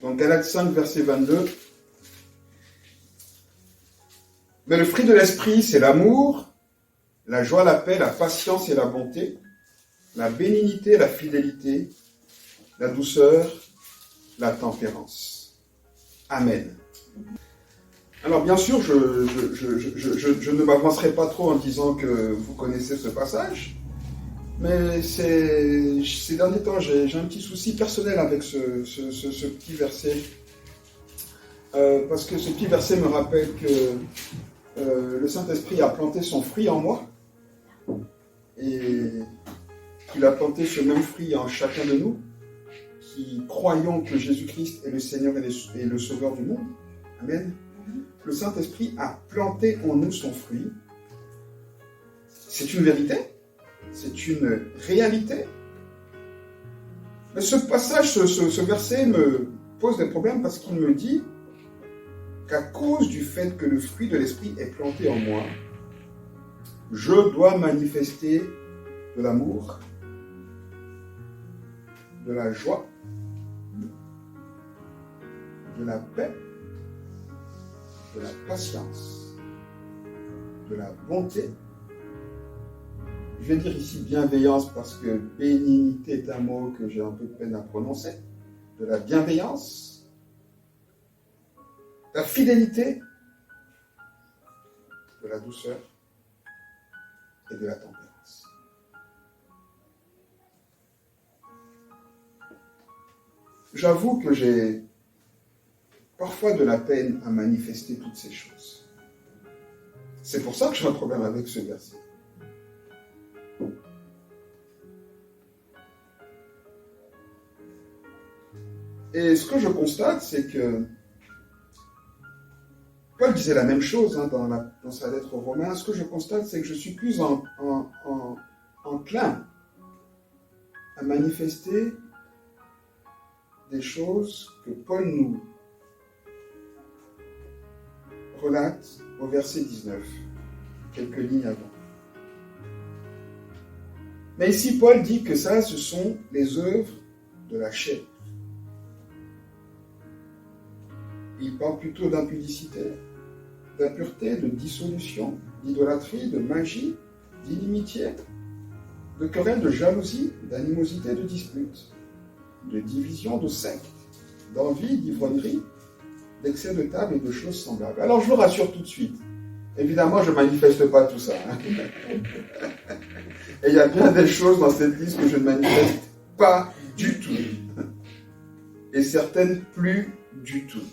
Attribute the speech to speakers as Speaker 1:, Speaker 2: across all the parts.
Speaker 1: Dans Galates 5, verset 22. Mais le fruit de l'esprit, c'est l'amour, la joie, la paix, la patience et la bonté, la bénignité, la fidélité, la douceur, la tempérance. Amen. Alors bien sûr, je ne m'avancerai pas trop en disant que vous connaissez ce passage, mais ces derniers temps, j'ai un petit souci personnel avec ce petit verset, parce que ce petit verset me rappelle que le Saint-Esprit a planté son fruit en moi, et qu'il a planté ce même fruit en chacun de nous, qui croyons que Jésus-Christ est le Seigneur et le Sauveur du monde. Amen. Le Saint-Esprit a planté en nous son fruit. C'est une vérité, c'est une réalité. Mais ce passage, ce verset me pose des problèmes parce qu'il me dit qu'à cause du fait que le fruit de l'Esprit est planté en moi, je dois manifester de l'amour, de la joie, de la paix, de la patience, de la bonté. Je vais dire ici bienveillance parce que bénignité est un mot que j'ai un peu de peine à prononcer. De la bienveillance, de la fidélité, de la douceur et de la tempérance. J'avoue que j'ai parfois de la peine à manifester toutes ces choses. C'est pour ça que j'ai un problème avec ce verset. Et ce que je constate, c'est que Paul disait la même chose dans sa lettre aux Romains. Ce que je constate, c'est que je suis plus enclin à manifester des choses que Paul nous relate au verset 19, quelques lignes avant. Mais ici, Paul dit que ça, ce sont les œuvres de la chair. Il parle plutôt d'impudicité, d'impureté, de dissolution, d'idolâtrie, de magie, d'inimitié, de querelle, de jalousie, d'animosité, de dispute, de division, de secte, d'envie, d'ivrognerie, d'excès de table et de choses semblables. Alors je vous rassure tout de suite, évidemment je ne manifeste pas tout ça. Et il y a bien des choses dans cette liste que je ne manifeste pas du tout. Et certaines plus du tout.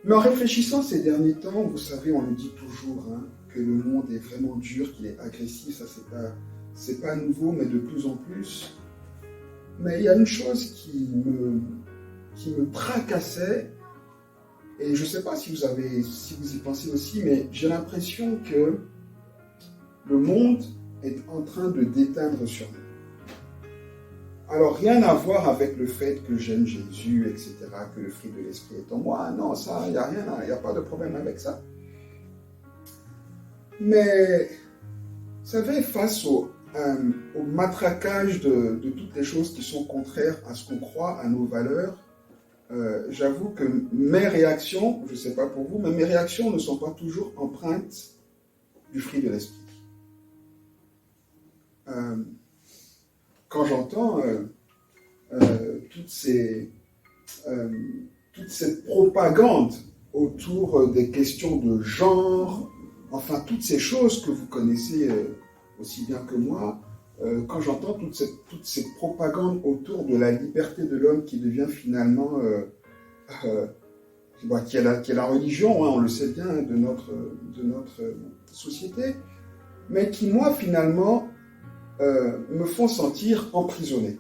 Speaker 1: Mais en réfléchissant ces derniers temps, vous savez, on le dit toujours, que le monde est vraiment dur, qu'il est agressif, ça c'est pas nouveau, mais de plus en plus. Mais il y a une chose qui me tracassait, et je ne sais pas si vous y pensez aussi, mais j'ai l'impression que le monde est en train de déteindre sur nous. Alors, rien à voir avec le fait que j'aime Jésus, etc., que le fruit de l'Esprit est en moi. Non, ça, il n'y a rien, il n'y a pas de problème avec ça. Mais, vous savez, face au matraquage de toutes les choses qui sont contraires à ce qu'on croit, à nos valeurs, j'avoue que mes réactions, je ne sais pas pour vous, mais mes réactions ne sont pas toujours empreintes du fruit de l'Esprit. Quand j'entends toute cette propagande autour des questions de genre, enfin toutes ces choses que vous connaissez aussi bien que moi, quand j'entends toute cette propagande autour de la liberté de l'homme qui devient finalement, qui est la religion, on le sait bien, de notre société, mais qui moi finalement me font sentir emprisonné.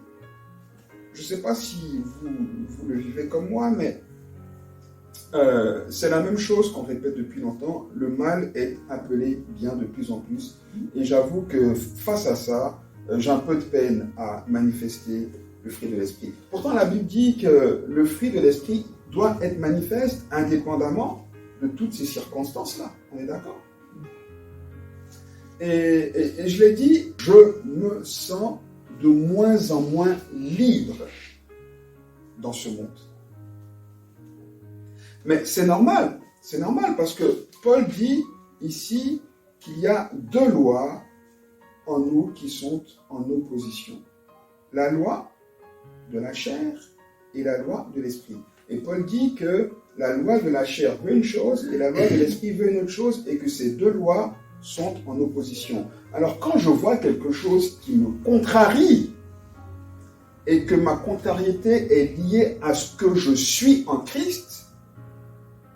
Speaker 1: Je ne sais pas si vous le vivez comme moi, mais c'est la même chose qu'on répète depuis longtemps. Le mal est appelé bien de plus en plus. Et j'avoue que face à ça, j'ai un peu de peine à manifester le fruit de l'Esprit. Pourtant, la Bible dit que le fruit de l'Esprit doit être manifeste indépendamment de toutes ces circonstances-là. On est d'accord ? Et je l'ai dit, je me sens de moins en moins libres dans ce monde. Mais c'est normal parce que Paul dit ici qu'il y a deux lois en nous qui sont en opposition. La loi de la chair et la loi de l'esprit. Et Paul dit que la loi de la chair veut une chose et la loi de l'esprit veut une autre chose et que ces deux lois sont en opposition. Alors quand je vois quelque chose qui me contrarie et que ma contrariété est liée à ce que je suis en Christ,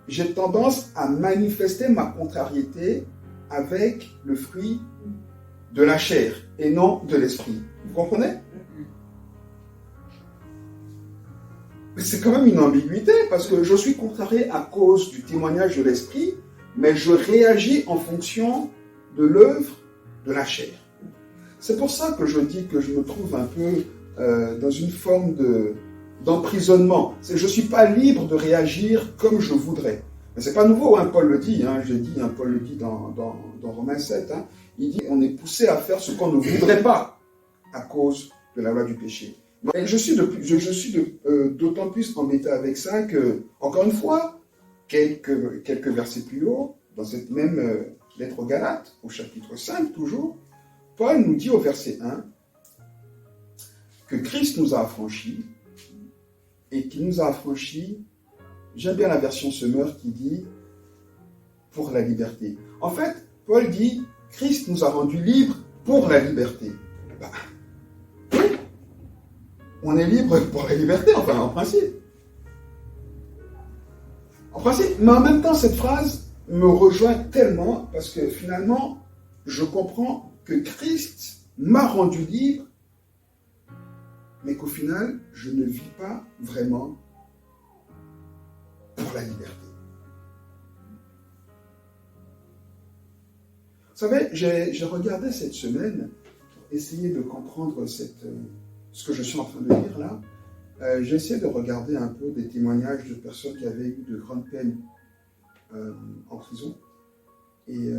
Speaker 1: j'ai tendance à manifester ma contrariété avec le fruit de la chair et non de l'esprit. Vous comprenez? Mais c'est quand même une ambiguïté parce que je suis contrarié à cause du témoignage de l'esprit, mais je réagis en fonction de l'œuvre de la chair. C'est pour ça que je dis que je me trouve un peu dans une forme d'emprisonnement. Je ne suis pas libre de réagir comme je voudrais. Mais ce n'est pas nouveau, hein, Paul le dit, Paul le dit dans Romains 7. Hein, il dit on est poussé à faire ce qu'on ne voudrait pas à cause de la loi du péché. Et je suis d'autant plus embêté avec ça que, encore une fois, quelques versets plus haut, dans cette même lettre aux Galates, au chapitre 5 toujours, Paul nous dit au verset 1 que Christ nous a affranchis et qu'il nous a affranchis, j'aime bien la version Semeur qui dit pour la liberté. En fait, Paul dit Christ nous a rendus libres pour la liberté. On est libre pour la liberté, enfin en principe. Mais en même temps, cette phrase me rejoint tellement parce que finalement, je comprends que Christ m'a rendu libre, mais qu'au final, je ne vis pas vraiment pour la liberté. Vous savez, j'ai regardé cette semaine pour essayer de comprendre ce que je suis en train de lire là. J'ai essayé de regarder un peu des témoignages de personnes qui avaient eu de grandes peines en prison et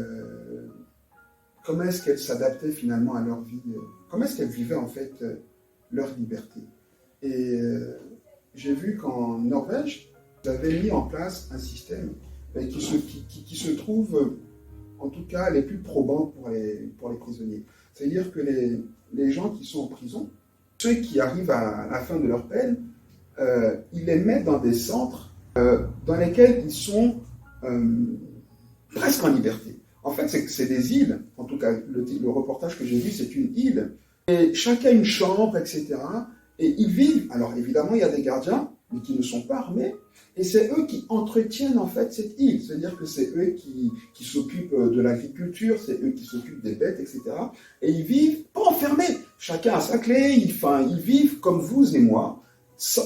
Speaker 1: comment est-ce qu'elles s'adaptaient finalement à leur vie, comment est-ce qu'elles vivaient en fait leur liberté. Et j'ai vu qu'en Norvège, ils avaient mis en place un système qui se trouve en tout cas les plus probants pour les prisonniers. C'est-à-dire que les gens qui sont en prison, ceux qui arrivent à la fin de leur peine, ils les mettent dans des centres dans lesquels ils sont presque en liberté. En fait, c'est des îles. En tout cas, le reportage que j'ai vu, c'est une île. Et chacun a une chambre, etc. Et ils vivent. Alors, évidemment, il y a des gardiens, mais qui ne sont pas armés. Et c'est eux qui entretiennent, en fait, cette île. C'est-à-dire que c'est eux qui s'occupent de l'agriculture, c'est eux qui s'occupent des bêtes, etc. Et ils vivent pas enfermés. Chacun a sa clé. Ils vivent comme vous et moi,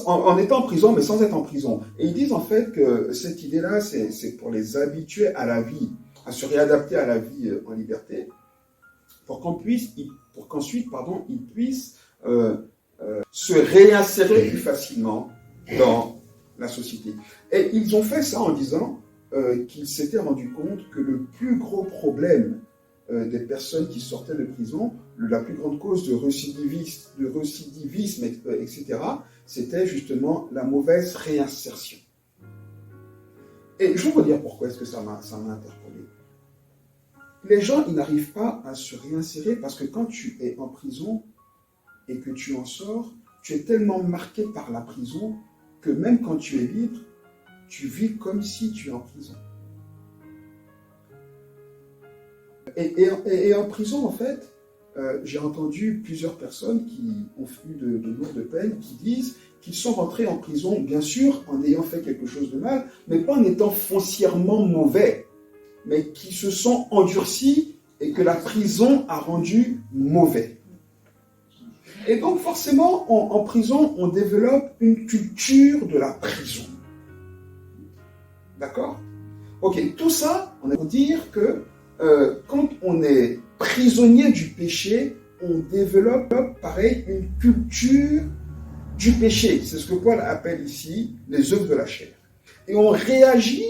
Speaker 1: en étant en prison, mais sans être en prison. Et ils disent, en fait, que cette idée-là, c'est pour les habituer à la vie, à se réadapter à la vie en liberté, pour qu'ensuite, ils puissent se réinsérer plus facilement dans la société. Et ils ont fait ça en disant qu'ils s'étaient rendus compte que le plus gros problème des personnes qui sortaient de prison, la plus grande cause de récidivisme, etc., c'était justement la mauvaise réinsertion. Et je vais vous dire pourquoi est-ce que ça m'a interpellé. Les gens, ils n'arrivent pas à se réinsérer parce que quand tu es en prison et que tu en sors, tu es tellement marqué par la prison que même quand tu es libre, tu vis comme si tu es en prison. Et en prison, en fait, j'ai entendu plusieurs personnes qui ont eu de lourdes peines qui disent qu'ils sont rentrés en prison, bien sûr, en ayant fait quelque chose de mal, mais pas en étant foncièrement mauvais, mais qui se sont endurcis et que la prison a rendu mauvais. Et donc forcément, en prison, on développe une culture de la prison. D'accord? Ok, tout ça, on va dire que quand on est prisonnier du péché, on développe, pareil, une culture du péché. C'est ce que Paul appelle ici les œuvres de la chair. Et on réagit,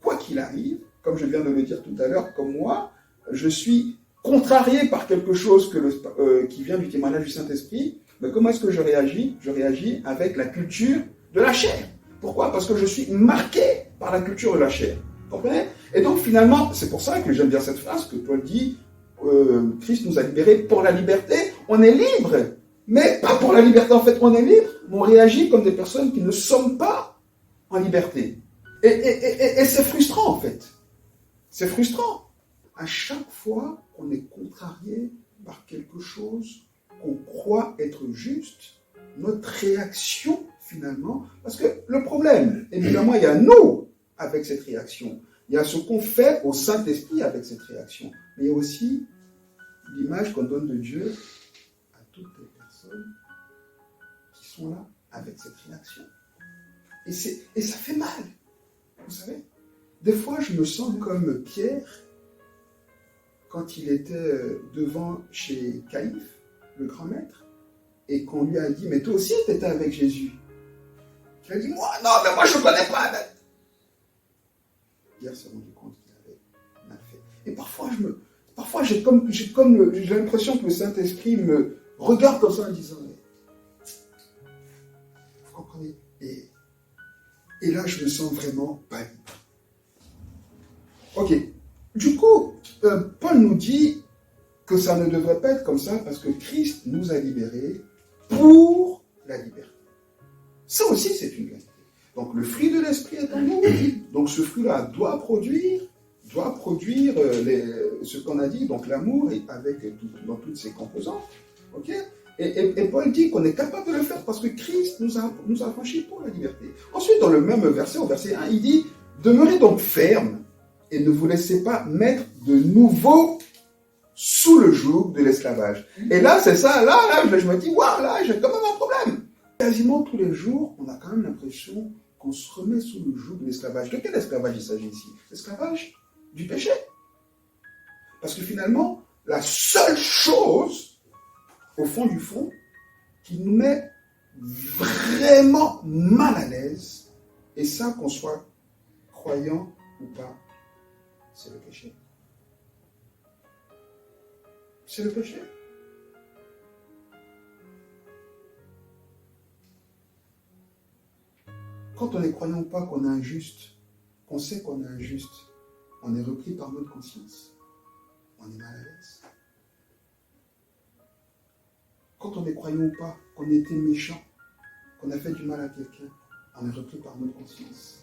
Speaker 1: quoi qu'il arrive, comme je viens de le dire tout à l'heure, comme moi, je suis contrarié par quelque chose qui vient du témoignage du Saint-Esprit, mais comment est-ce que je réagis? Je réagis avec la culture de la chair. Pourquoi? Parce que je suis marqué par la culture de la chair. Vous comprenez? Et donc finalement, c'est pour ça que j'aime bien cette phrase que Paul dit, Christ nous a libérés pour la liberté. On est libre, mais pas pour la liberté. En fait, on est libre, mais on réagit comme des personnes qui ne sommes pas en liberté. Et c'est frustrant en fait. C'est frustrant. À chaque fois qu'on est contrarié par quelque chose qu'on croit être juste, notre réaction finalement, parce que le problème, évidemment, il y a nous avec cette réaction. Il y a ce qu'on fait au Saint-Esprit avec cette réaction. Mais il y a aussi l'image qu'on donne de Dieu à toutes les personnes qui sont là avec cette réaction. Et ça fait mal. Vous savez, des fois, je me sens comme Pierre quand il était devant chez Caïphe, le grand maître, et qu'on lui a dit, mais toi aussi, tu étais avec Jésus. Il a dit, moi, non, mais moi, je ne connais pas. Pierre s'est rendu compte qu'il avait mal fait. Et parfois j'ai l'impression que le Saint-Esprit me regarde comme ça en disant, vous comprenez? Et là, je me sens vraiment pas libre. Ok. Du coup, Paul nous dit que ça ne devrait pas être comme ça parce que Christ nous a libérés pour la liberté. Ça aussi, c'est une vérité. Donc, le fruit de l'esprit est en nous. Donc, ce fruit-là doit produire ce qu'on a dit, donc l'amour dans toutes ses composantes. Ok? Et Paul dit qu'on est capable de le faire parce que Christ nous a franchis pour la liberté. Ensuite, dans le même verset, au verset 1, il dit « Demeurez donc fermes et ne vous laissez pas mettre de nouveau sous le joug de l'esclavage. » Et là, c'est ça, là, je me dis « Waouh, là, j'ai quand même un problème. » Quasiment tous les jours, on a quand même l'impression qu'on se remet sous le joug de l'esclavage. De quel esclavage il s'agit ici? L'esclavage du péché. Parce que finalement, la seule chose au fond du fond, qui nous met vraiment mal à l'aise, et ça, qu'on soit croyant ou pas, c'est le péché. C'est le péché. Quand on est croyant ou pas, qu'on est injuste, qu'on sait qu'on est injuste, on est repris par notre conscience, on est mal à l'aise. Quand on est croyant ou pas, qu'on était méchant, qu'on a fait du mal à quelqu'un, on est repris par notre conscience.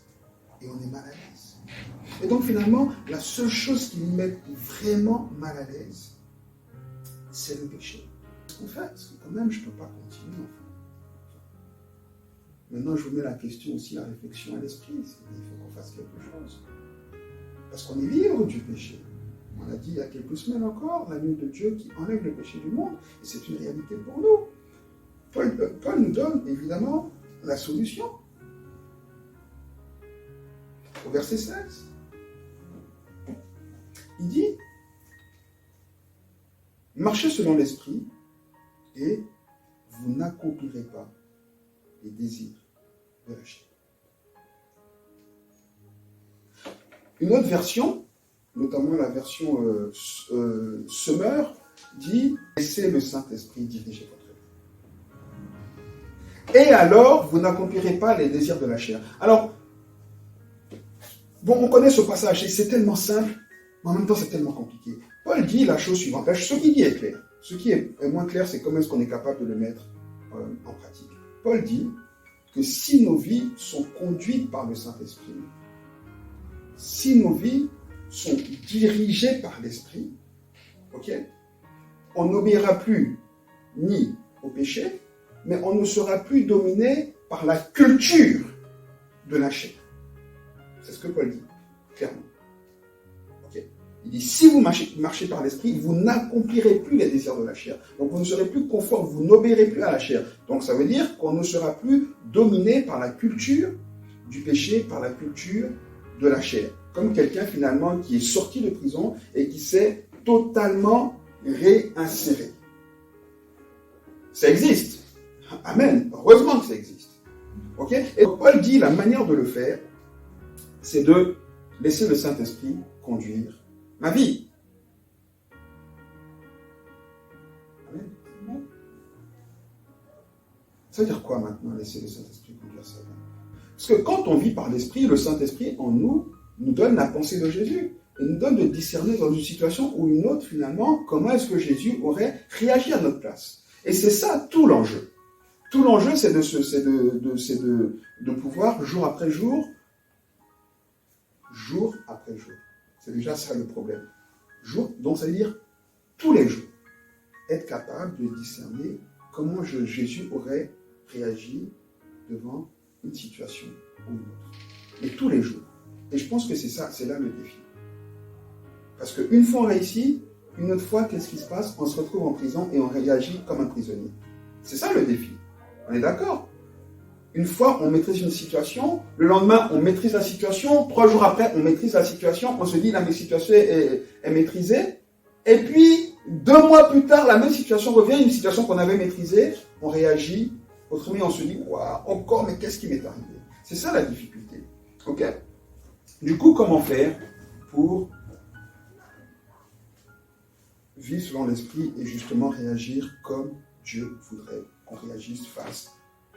Speaker 1: Et on est mal à l'aise. Et donc finalement, la seule chose qui nous met vraiment mal à l'aise, c'est le péché. Ce qu'on fait, parce que quand même, je ne peux pas continuer. Enfin. Maintenant, je vous mets la question aussi, la réflexion à l'esprit. Il faut qu'on fasse quelque chose. Parce qu'on est libre du péché. On a dit il y a quelques semaines encore, l'agneau de Dieu qui enlève le péché du monde, et c'est une réalité pour nous. Paul nous donne évidemment la solution. Au verset 16, il dit « Marchez selon l'esprit, et vous n'accomplirez pas les désirs de la chair. » Une autre version, notamment la version Semeur, dit « Laissez le Saint-Esprit diriger votre vie. Et alors, vous n'accomplirez pas les désirs de la chair. » Alors, bon, on connaît ce passage, et c'est tellement simple, mais en même temps, c'est tellement compliqué. Paul dit la chose suivante. Ce qu'il dit est clair. Ce qui est moins clair, c'est comment est-ce qu'on est capable de le mettre en pratique. Paul dit que si nos vies sont conduites par le Saint-Esprit, si nos vies sont dirigées par l'Esprit, ok, on n'obéira plus ni au péché, mais on ne sera plus dominé par la culture de la chair. C'est ce que Paul dit, clairement. Okay. Il dit, si vous marchez par l'esprit, vous n'accomplirez plus les désirs de la chair. Donc vous ne serez plus conforme, vous n'obéirez plus à la chair. Donc ça veut dire qu'on ne sera plus dominé par la culture du péché, par la culture de la chair. Comme quelqu'un finalement qui est sorti de prison et qui s'est totalement réinséré. Ça existe. Amen. Heureusement que ça existe. Okay. Et Paul dit, la manière de le faire, c'est de laisser le Saint-Esprit conduire ma vie. Ça veut dire quoi maintenant, laisser le Saint-Esprit conduire sa vie? Parce que quand on vit par l'Esprit, le Saint-Esprit en nous donne la pensée de Jésus. Et nous donne de discerner dans une situation ou une autre, finalement, comment est-ce que Jésus aurait réagi à notre place. Et c'est ça tout l'enjeu. Tout l'enjeu, c'est de pouvoir, jour après jour après jour. C'est déjà ça le problème. Donc ça veut dire tous les jours, être capable de discerner comment Jésus aurait réagi devant une situation ou une autre. Mais tous les jours. Et je pense que c'est ça, c'est là le défi. Parce qu'une fois on réussit, une autre fois, qu'est-ce qui se passe? On se retrouve en prison et on réagit comme un prisonnier. C'est ça le défi. On est d'accord? Une fois, on maîtrise une situation, le lendemain, on maîtrise la situation, 3 jours après, on maîtrise la situation, on se dit, la situation est maîtrisée, et puis, 2 mois plus tard, la même situation revient, une situation qu'on avait maîtrisée, on réagit, autrement, on se dit, waouh, encore, mais qu'est-ce qui m'est arrivé? C'est ça la difficulté. Ok? Du coup, comment faire pour vivre selon l'esprit et justement réagir comme Dieu voudrait qu'on réagisse face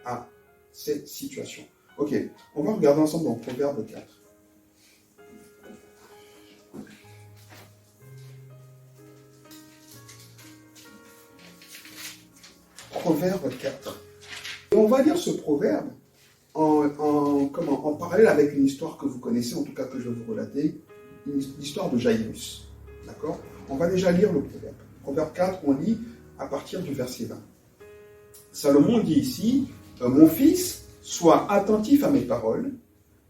Speaker 1: à cette situation. Ok, on va regarder ensemble dans Proverbe 4. Proverbe 4. Et on va lire ce proverbe en parallèle avec une histoire que vous connaissez, en tout cas que je vais vous relater, l'histoire de Jairus. D'accord? On va déjà lire le proverbe. Proverbe 4, on lit à partir du verset 20. Salomon dit ici, mon fils, sois attentif à mes paroles,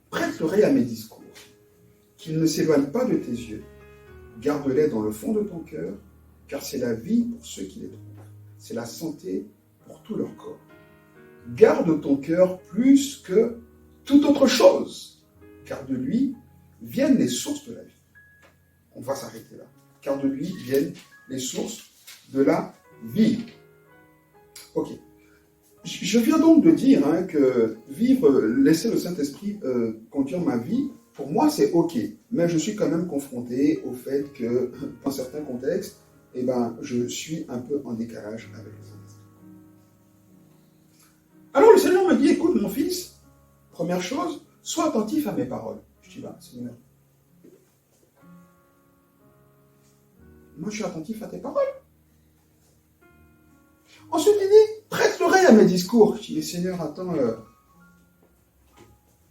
Speaker 1: prête l'oreille à mes discours, qu'ils ne s'éloignent pas de tes yeux, garde-les dans le fond de ton cœur, car c'est la vie pour ceux qui les trouvent, c'est la santé pour tout leur corps. Garde ton cœur plus que toute autre chose, car de lui viennent les sources de la vie. On va s'arrêter là. Car de lui viennent les sources de la vie. Ok. Je viens donc de dire que laisser le Saint-Esprit conduire ma vie, pour moi c'est ok. Mais je suis quand même confronté au fait que, dans certains contextes, je suis un peu en décalage avec le Saint-Esprit. Alors le Seigneur me dit, écoute mon fils, première chose, sois attentif à mes paroles. Je dis, Seigneur, moi je suis attentif à tes paroles. Ensuite il dit, prête l'oreille à mes discours. Je dis, Seigneur, attends,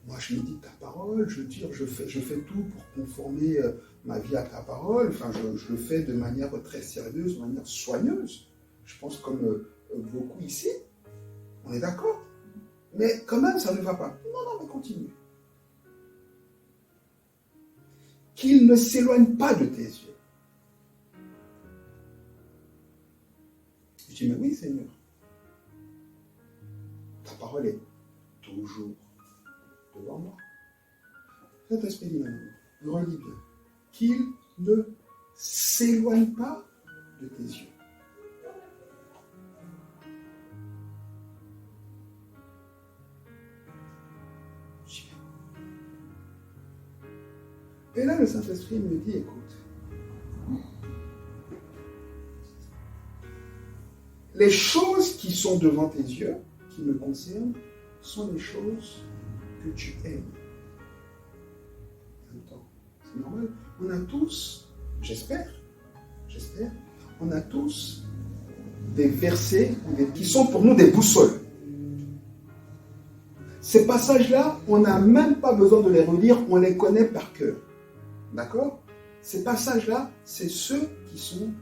Speaker 1: moi je médite ta parole, je fais tout pour conformer ma vie à ta parole, enfin je le fais de manière très sérieuse, de manière soigneuse. Je pense comme beaucoup ici, on est d'accord. Mais quand même ça ne va pas. Non, mais continue. Qu'il ne s'éloigne pas de tes yeux. Je dis, mais oui Seigneur, ta parole est toujours devant moi. Cet esprit dit, non, relis bien. Qu'il ne s'éloigne pas de tes yeux. Et là, le Saint-Esprit me dit, écoute, les choses qui sont devant tes yeux, qui me concernent, sont les choses que tu aimes. Attends, c'est normal. On a tous, j'espère, on a tous des versets qui sont pour nous des boussoles. Ces passages-là, on n'a même pas besoin de les relire, on les connaît par cœur. D'accord? Ces passages-là, c'est ceux qui sont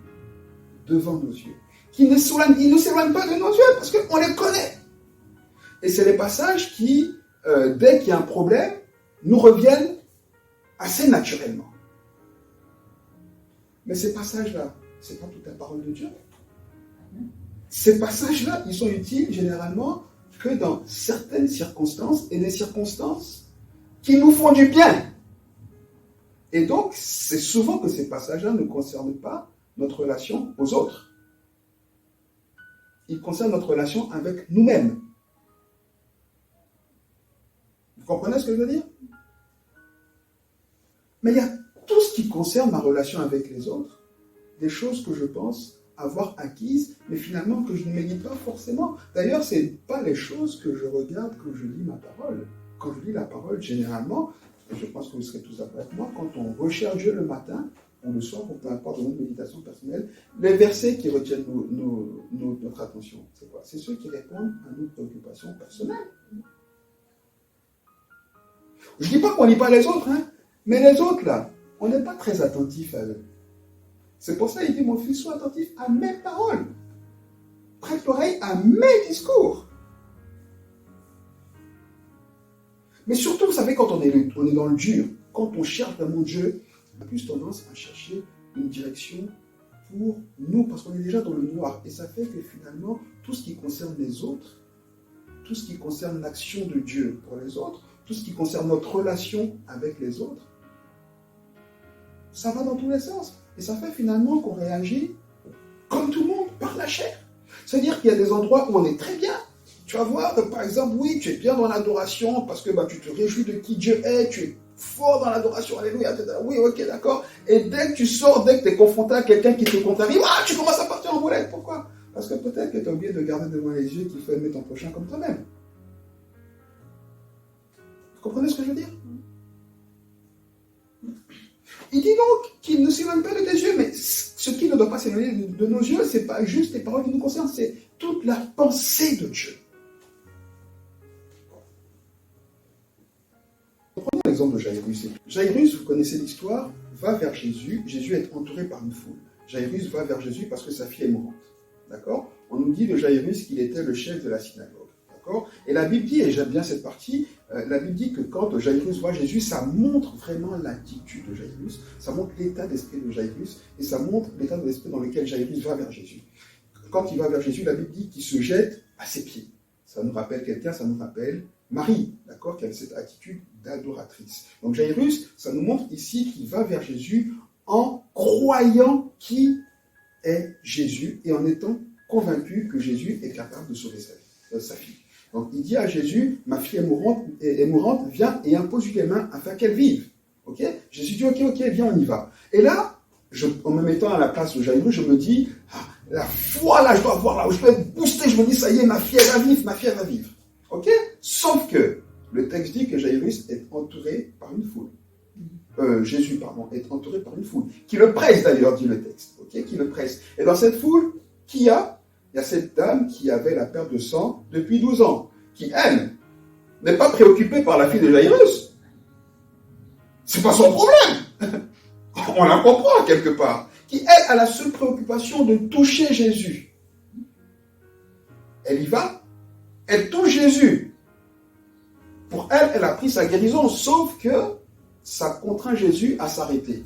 Speaker 1: devant nos yeux. Ils ne s'éloignent pas de nos yeux parce qu'on les connaît. Et c'est les passages qui, dès qu'il y a un problème, nous reviennent assez naturellement. Mais ces passages-là, ce n'est pas toute la parole de Dieu. Ces passages-là, ils sont utiles généralement que dans certaines circonstances, et des circonstances qui nous font du bien. Et donc, c'est souvent que ces passages-là ne concernent pas notre relation aux autres. Ils concernent notre relation avec nous-mêmes. Vous comprenez ce que je veux dire? Mais il y a tout ce qui concerne ma relation avec les autres, des choses que je pense avoir acquises, mais finalement que je ne médite pas forcément. D'ailleurs, ce n'est pas les choses que je regarde quand je lis ma parole. Quand je lis la parole, généralement, et je pense que vous serez tous d'accord avec moi, quand on recherche Dieu le matin, ou le soir, ou peu importe dans notre méditation personnelle, les versets qui retiennent notre attention, c'est quoi? C'est ceux qui répondent à nos préoccupations personnelles. Je ne dis pas qu'on ne lit pas les autres, hein, mais les autres, là, on n'est pas très attentif à eux. C'est pour ça qu'il dit, mon fils, sois attentif à mes paroles. Prête l'oreille à mes discours. Mais surtout, vous savez, quand on est dans le dur, quand on cherche vraiment Dieu, on a plus tendance à chercher une direction pour nous, parce qu'on est déjà dans le noir. Et ça fait que finalement, tout ce qui concerne les autres, tout ce qui concerne l'action de Dieu pour les autres, tout ce qui concerne notre relation avec les autres, ça va dans tous les sens. Et ça fait finalement qu'on réagit comme tout le monde, par la chair. C'est-à-dire qu'il y a des endroits où on est très bien. Tu vas voir, par exemple, oui, tu es bien dans l'adoration parce que tu te réjouis de qui Dieu est, tu es fort dans l'adoration, alléluia, oui, ok, d'accord. Et dès que tu sors, dès que tu es confronté à quelqu'un qui te contrarie, tu commences à partir en boulette. Pourquoi? Parce que peut-être que tu as oublié de garder devant les yeux qu'il faut aimer ton prochain comme toi-même. Vous comprenez ce que je veux dire? Il dit donc qu'il ne s'éloigne pas de tes yeux, mais ce qui ne doit pas s'éloigner de nos yeux, ce n'est pas juste les paroles qui nous concernent, c'est toute la pensée de Dieu. Prenons l'exemple de Jairus. Jairus, vous connaissez l'histoire, va vers Jésus. Jésus est entouré par une foule. Jairus va vers Jésus parce que sa fille est mourante. D'accord? On nous dit de Jairus qu'il était le chef de la synagogue. D'accord? Et la Bible dit, et j'aime bien cette partie, la Bible dit que quand Jairus voit Jésus, ça montre vraiment l'attitude de Jairus, ça montre l'état d'esprit de Jairus, et ça montre l'état d'esprit dans lequel Jairus va vers Jésus. Quand il va vers Jésus, la Bible dit qu'il se jette à ses pieds. Ça nous rappelle quelqu'un, ça nous rappelle Marie, d'accord, qui a cette attitude d'adoratrice. Donc Jairus, ça nous montre ici qu'il va vers Jésus en croyant qui est Jésus et en étant convaincu que Jésus est capable de sauver sa fille. Donc il dit à Jésus, ma fille est mourante, viens et impose-lui les mains afin qu'elle vive. Ok? Jésus dit, ok, viens, on y va. Et là, en me mettant à la place de Jairus, je me dis, la foi là, je dois avoir là, où je dois être boosté, je me dis, ça y est, ma fille elle va vivre. Ok? Sauf que le texte dit que Jairus est entouré par une foule. Jésus, est entouré par une foule. Qui le presse d'ailleurs, dit le texte. Ok? Qui le presse. Et dans cette foule, il y a cette dame qui avait la perte de sang depuis 12 ans, qui, elle, n'est pas préoccupée par la fille de Jairus. C'est pas son problème. On la comprend quelque part. Qui, elle, a la seule préoccupation de toucher Jésus. Elle y va, elle touche Jésus. Pour elle, elle a pris sa guérison, sauf que ça contraint Jésus à s'arrêter.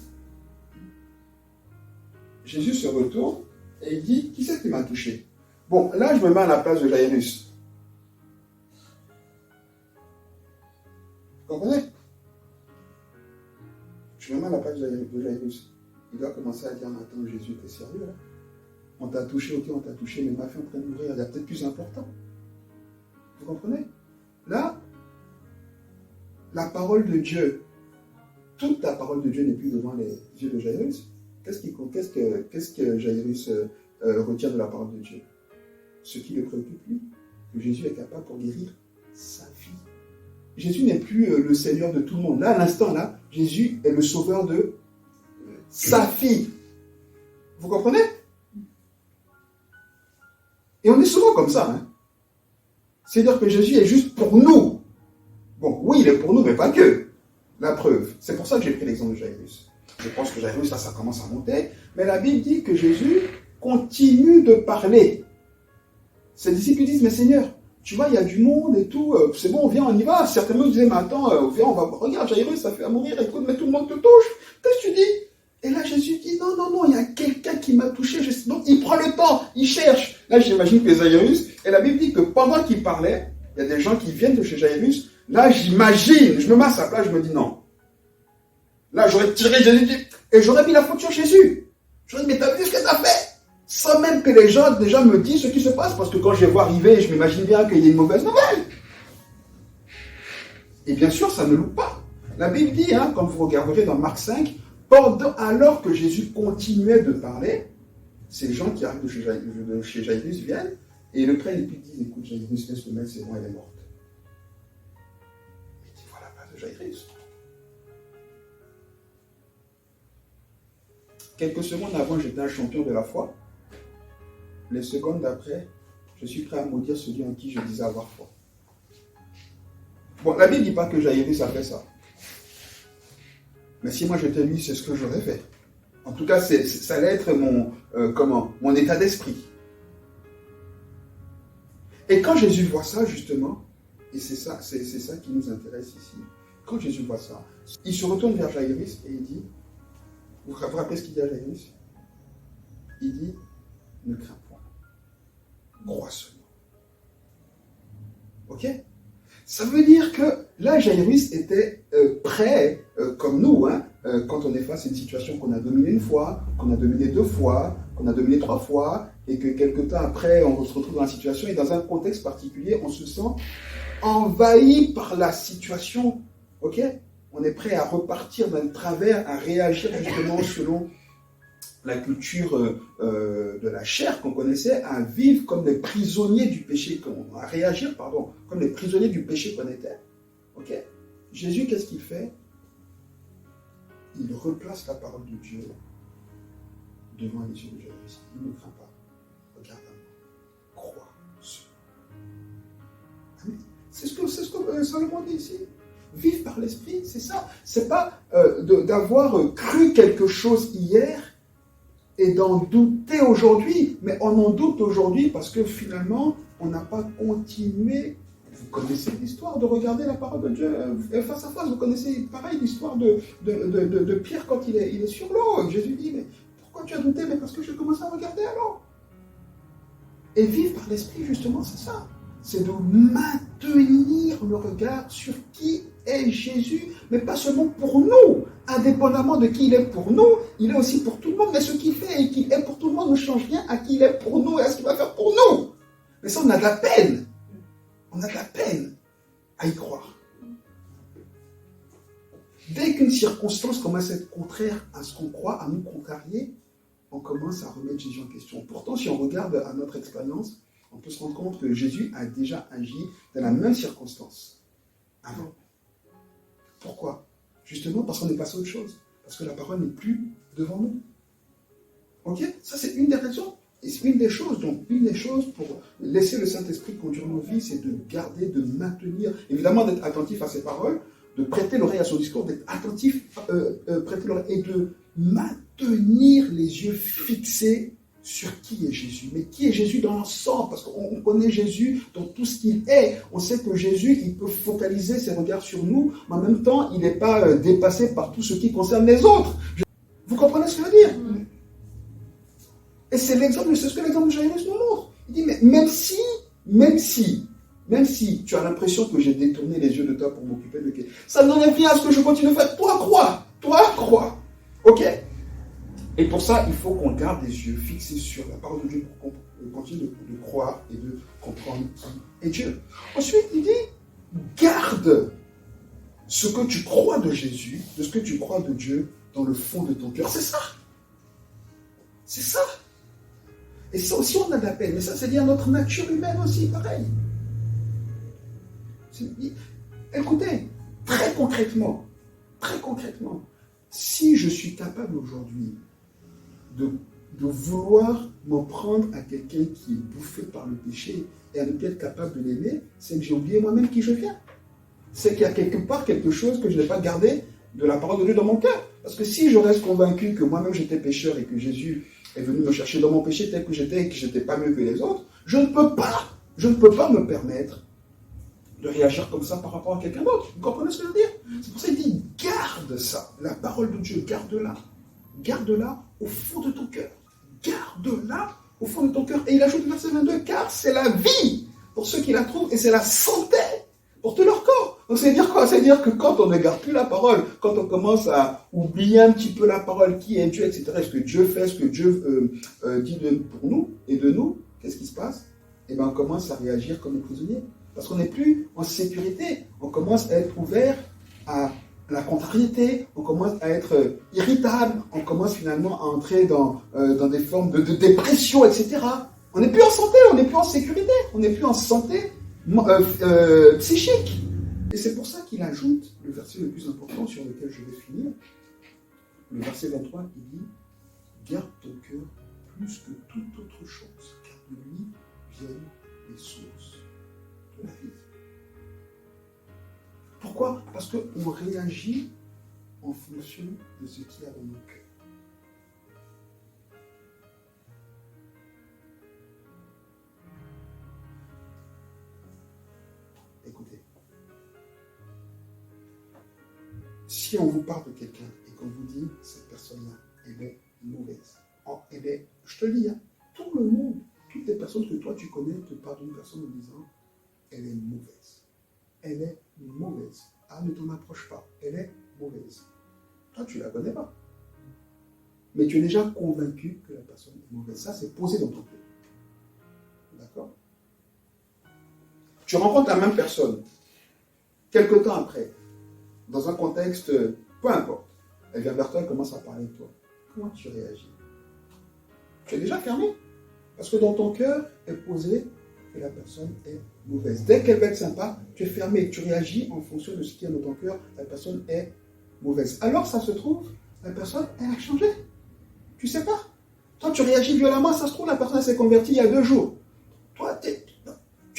Speaker 1: Jésus se retourne et il dit, qui c'est qui m'a touché? Bon, là, je me mets à la place de Jairus. Vous comprenez? Je me mets à la place de Jairus. Il doit commencer à dire, attends, Jésus, t'es sérieux là? On t'a touché, ok, on t'a touché, mais ma fille est en train de mourir, il y a peut-être plus important. Vous comprenez? Là, la parole de Dieu, toute la parole de Dieu n'est plus devant les yeux de Jairus. Qu'est-ce que Jairus retient de la parole de Dieu? Ce qui le préoccupe, lui, que Jésus est capable pour guérir sa fille. Jésus n'est plus le Seigneur de tout le monde. Là, à l'instant, là, Jésus est le sauveur de sa fille. Vous comprenez? Et on est souvent comme ça. Hein? C'est-à-dire que Jésus est juste pour nous. Bon, oui, il est pour nous, mais pas que. La preuve. C'est pour ça que j'ai pris l'exemple de Jairus. Je pense que Jairus, là, ça commence à monter. Mais la Bible dit que Jésus continue de parler. Ses disciples disent, mais Seigneur, tu vois, il y a du monde et tout, c'est bon, viens, on y va. Certainement, ils disaient, mais attends, viens, on va, regarde, Jairus, ça fait à mourir, écoute, mais tout le monde te touche. Qu'est-ce que tu dis? Et là, Jésus dit, non, il y a quelqu'un qui m'a touché. Donc, il prend le temps, il cherche. Là, j'imagine que Jairus, et la Bible dit que pendant qu'il parlait, il y a des gens qui viennent de chez Jairus. Là, j'imagine, je me mets à sa place, je me dis non. Là, j'aurais tiré Jésus et j'aurais mis la faute sur Jésus. J'aurais dit, mais t'as vu ce que t'as fait? Sans même que les gens déjà me disent ce qui se passe, parce que quand je les vois arriver, je m'imagine bien qu'il y a une mauvaise nouvelle. Et bien sûr, ça ne loupe pas. La Bible dit, quand vous regarderez dans Marc 5, alors que Jésus continuait de parler, ces gens qui arrivent de chez Jairus viennent et le prennent et puis disent, écoute Jairus, laisse le mettre, c'est bon, elle est morte. Il dit, voilà pas de Jairus. Quelques secondes avant, j'étais un champion de la foi. Les secondes d'après, je suis prêt à maudire celui en qui je disais avoir foi. Bon, la Bible ne dit pas que Jairus a fait ça. Mais si moi j'étais lui, c'est ce que j'aurais fait. En tout cas, ça allait être mon état d'esprit. Et quand Jésus voit ça, justement, et c'est ça qui nous intéresse ici, quand Jésus voit ça, il se retourne vers Jairus et il dit, vous vous rappelez ce qu'il dit à Jairus? Il dit, ne crains point, crois seulement. Ok? Ça veut dire que là, Jairus était prêt, comme nous, hein, quand on est face à une situation qu'on a dominée une fois, qu'on a dominée 2 fois, qu'on a dominée 3 fois, et que quelque temps après, on se retrouve dans la situation, et dans un contexte particulier, on se sent envahi par la situation. Ok? On est prêt à repartir dans le travers, à réagir justement selon la culture de la chair qu'on connaissait, à vivre comme des prisonniers du péché, à réagir, comme les prisonniers du péché qu'on était. Ok? Jésus, qu'est-ce qu'il fait? Il replace la parole de Dieu devant les yeux de Jairus. Il ne craint pas. Regarde à moi. Crois seulement. Amen. C'est ce que Salomon dit ici. Vivre par l'esprit, c'est ça. C'est pas d'avoir cru quelque chose hier et d'en douter aujourd'hui. Mais on en doute aujourd'hui parce que finalement, on n'a pas continué. Vous connaissez l'histoire de regarder la parole de Dieu face à face. Vous connaissez pareil l'histoire de Pierre quand il est sur l'eau. Jésus dit, mais pourquoi tu as douté? Mais parce que j'ai commencé à regarder alors. Et vivre par l'esprit, justement, c'est ça. C'est de maintenir le regard sur qui est Jésus, mais pas seulement pour nous. Indépendamment de qui il est pour nous, il est aussi pour tout le monde. Mais ce qu'il fait et qu'il est pour tout le monde ne change rien à qui il est pour nous et à ce qu'il va faire pour nous. Mais ça, on a de la peine. On a de la peine à y croire. Dès qu'une circonstance commence à être contraire à ce qu'on croit, à nous contrarier, on commence à remettre Jésus en question. Pourtant, si on regarde à notre expérience, on peut se rendre compte que Jésus a déjà agi dans la même circonstance avant. Pourquoi? Justement parce qu'on est passé à autre chose. Parce que la parole n'est plus devant nous. Ok? Ça, c'est une des raisons. Et c'est une des choses. Donc, une des choses pour laisser le Saint-Esprit conduire nos vies, c'est de garder, de maintenir, évidemment d'être attentif à ses paroles, de prêter l'oreille à son discours, d'être attentif, prêter l'oreille et de maintenir les yeux fixés sur qui est Jésus. Mais qui est Jésus dans l'ensemble? Parce qu'on connaît Jésus dans tout ce qu'il est. On sait que Jésus, il peut focaliser ses regards sur nous, mais en même temps, il n'est pas dépassé par tout ce qui concerne les autres. Vous comprenez ce que je veux dire? Et c'est ce que l'exemple de Jairus nous montre. Il dit, mais même si tu as l'impression que j'ai détourné les yeux de toi pour m'occuper de quelque chose, ça n'en rien à ce que je continue de faire. Toi, crois. Ok? Et pour ça, il faut qu'on garde les yeux fixés sur la parole de Dieu pour qu'on continue de croire et de comprendre qui est Dieu. Ensuite, il dit, garde ce que tu crois de Jésus, de ce que tu crois de Dieu dans le fond de ton cœur. C'est ça. C'est ça. Et ça aussi, on a de la peine. Mais ça, c'est dire notre nature humaine aussi, pareil. Écoutez, très concrètement, si je suis capable aujourd'hui de vouloir m'en prendre à quelqu'un qui est bouffé par le péché et à ne plus être capable de l'aimer, c'est que j'ai oublié moi-même qui je viens. C'est qu'il y a quelque part quelque chose que je n'ai pas gardé de la parole de Dieu dans mon cœur. Parce que si je reste convaincu que moi-même j'étais pécheur et que Jésus est venu me chercher dans mon péché tel que j'étais et que je n'étais pas mieux que les autres, je ne peux pas me permettre de réagir comme ça par rapport à quelqu'un d'autre. Vous comprenez ce que je veux dire? C'est pour ça qu'il dit, garde ça, la parole de Dieu, garde-la. Garde-la au fond de ton cœur. Garde-la au fond de ton cœur. Et il ajoute verset 22, car c'est la vie pour ceux qui la trouvent et c'est la santé pour tout leur corps. Donc ça veut dire quoi? Ça veut dire que quand on ne garde plus la parole, quand on commence à oublier un petit peu la parole, qui est Dieu, etc., ce que Dieu fait, ce que Dieu dit pour nous et de nous, qu'est-ce qui se passe? Eh bien, on commence à réagir comme des prisonniers. Parce qu'on n'est plus en sécurité. On commence à être ouvert à la contrariété, on commence à être irritable, on commence finalement à entrer dans des formes de dépression, etc. On n'est plus en santé, on n'est plus en sécurité, on n'est plus en santé psychique. Et c'est pour ça qu'il ajoute le verset le plus important sur lequel je vais finir. Le verset 23, il dit « Garde ton cœur plus que toute autre chose, car de lui viennent les sources de la vie. » Pourquoi? Parce qu'on réagit en fonction de ce qu'il y a dans nos cœurs. Écoutez, si on vous parle de quelqu'un et qu'on vous dit cette personne-là, elle est mauvaise, eh bien, je te le dis, hein, tout le monde, toutes les personnes que toi tu connais te parlent d'une personne en disant elle est mauvaise. Elle est mauvaise. Ah, ne t'en approche pas. Elle est mauvaise. Toi, tu ne la connais pas. Mais tu es déjà convaincu que la personne est mauvaise. Ça, c'est posé dans ton cœur. D'accord? Tu rencontres la même personne. Quelque temps après, dans un contexte, peu importe, elle vient vers toi, elle commence à parler de toi. Comment tu réagis? Tu es déjà fermé. Parce que dans ton cœur est posé que la personne est mauvaise. Dès qu'elle va être sympa, tu es fermé, tu réagis en fonction de ce qui est dans ton cœur, la personne est mauvaise. Alors ça se trouve, la personne, elle a changé. Tu sais pas. Toi, tu réagis violemment, ça se trouve, la personne s'est convertie il y a 2 jours. Toi, tu es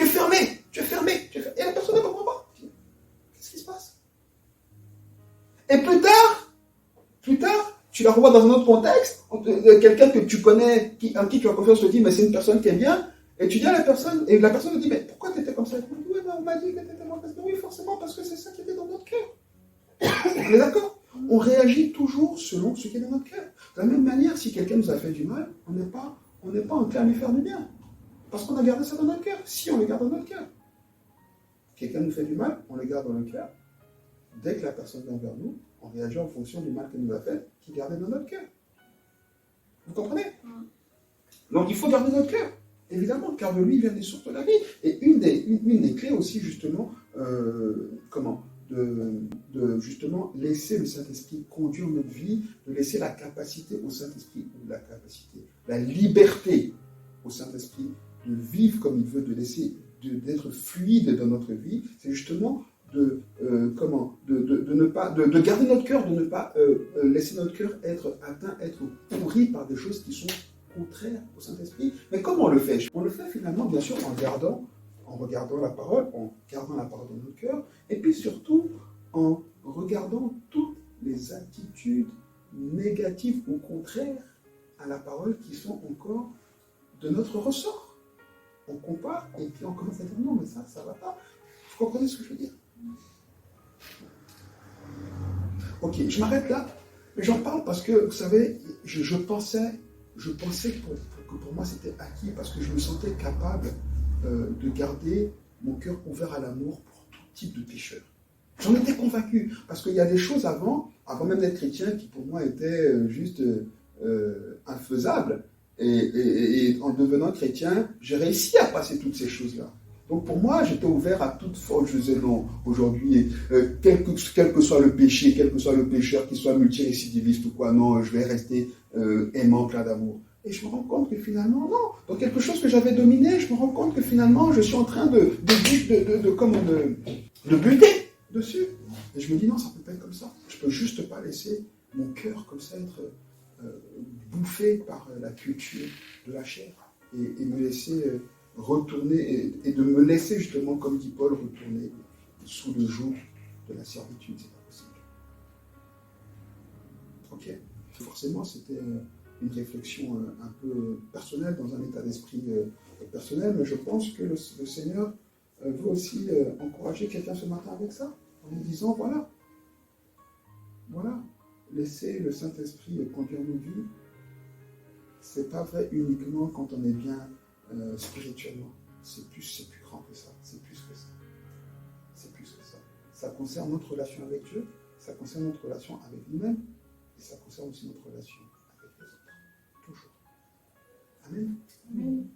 Speaker 1: fermé, et la personne ne comprend pas. Qu'est-ce qui se passe? Et plus tard, tu la revois dans un autre contexte, quelqu'un que tu connais, en qui tu as confiance, te dit, mais c'est une personne qui est bien. Et tu dis à la personne, et la personne te dit, mais pourquoi tu étais comme ça? Oui, on m'a dit que tu étais mauvaise. Oui, forcément, parce que c'est ça qui était dans notre cœur. On est d'accord? On réagit toujours selon ce qui est dans notre cœur. De la même manière, si quelqu'un nous a fait du mal, on n'est pas en train de lui faire du bien. Parce qu'on a gardé ça dans notre cœur. Si on le garde dans notre cœur. Quelqu'un nous fait du mal, on le garde dans notre cœur. Dès que la personne vient vers nous, on réagit en fonction du mal qu'elle nous a fait, qui est gardé dans notre cœur. Vous comprenez? Donc il faut garder notre cœur. Évidemment, car de lui viennent les sources de la vie. Et une des clés aussi, justement, de justement laisser le Saint-Esprit conduire notre vie, de laisser la capacité au Saint-Esprit, ou la liberté au Saint-Esprit de vivre comme il veut, d'être fluide dans notre vie, c'est justement de garder notre cœur, de ne pas laisser notre cœur être atteint, être pourri par des choses qui sont contraire au Saint-Esprit. Mais comment on le fait? On le fait finalement, bien sûr, en regardant la parole, en gardant la parole dans notre cœur, et puis surtout en regardant toutes les attitudes négatives ou contraires à la parole qui sont encore de notre ressort. On compare et puis on commence à dire non, mais ça va pas. Vous comprenez ce que je veux dire? Ok, je m'arrête là. Mais j'en parle parce que, vous savez, je pensais que pour moi c'était acquis parce que je me sentais capable de garder mon cœur ouvert à l'amour pour tout type de pécheur. J'en étais convaincu parce qu'il y a des choses avant même d'être chrétien qui pour moi étaient juste infaisables. Et en devenant chrétien, j'ai réussi à passer toutes ces choses-là. Donc pour moi, j'étais ouvert à toute forme. Je disais non, aujourd'hui, quel que soit le péché, quel que soit le pécheur, qu'il soit multirécidiviste ou quoi, non, je vais rester aimant, plein d'amour. Et je me rends compte que finalement, non. Dans quelque chose que j'avais dominé, je me rends compte que finalement, je suis en train de buter dessus. Et je me dis non, ça ne peut pas être comme ça. Je ne peux juste pas laisser mon cœur comme ça être bouffé par la culture de la chair et me laisser retourner et de me laisser justement, comme dit Paul, retourner sous le joug de la servitude. C'est pas possible. Ok. Forcément, c'était une réflexion un peu personnelle, dans un état d'esprit personnel, mais je pense que le Seigneur veut aussi encourager quelqu'un ce matin avec ça, en lui disant, voilà, laisser le Saint-Esprit conduire nos vies, c'est pas vrai uniquement quand on est bien spirituellement, c'est plus grand que ça, c'est plus que ça. C'est plus que ça. Ça concerne notre relation avec Dieu, ça concerne notre relation avec nous-mêmes, et ça concerne aussi notre relation avec les autres. Toujours. Amen. Amen.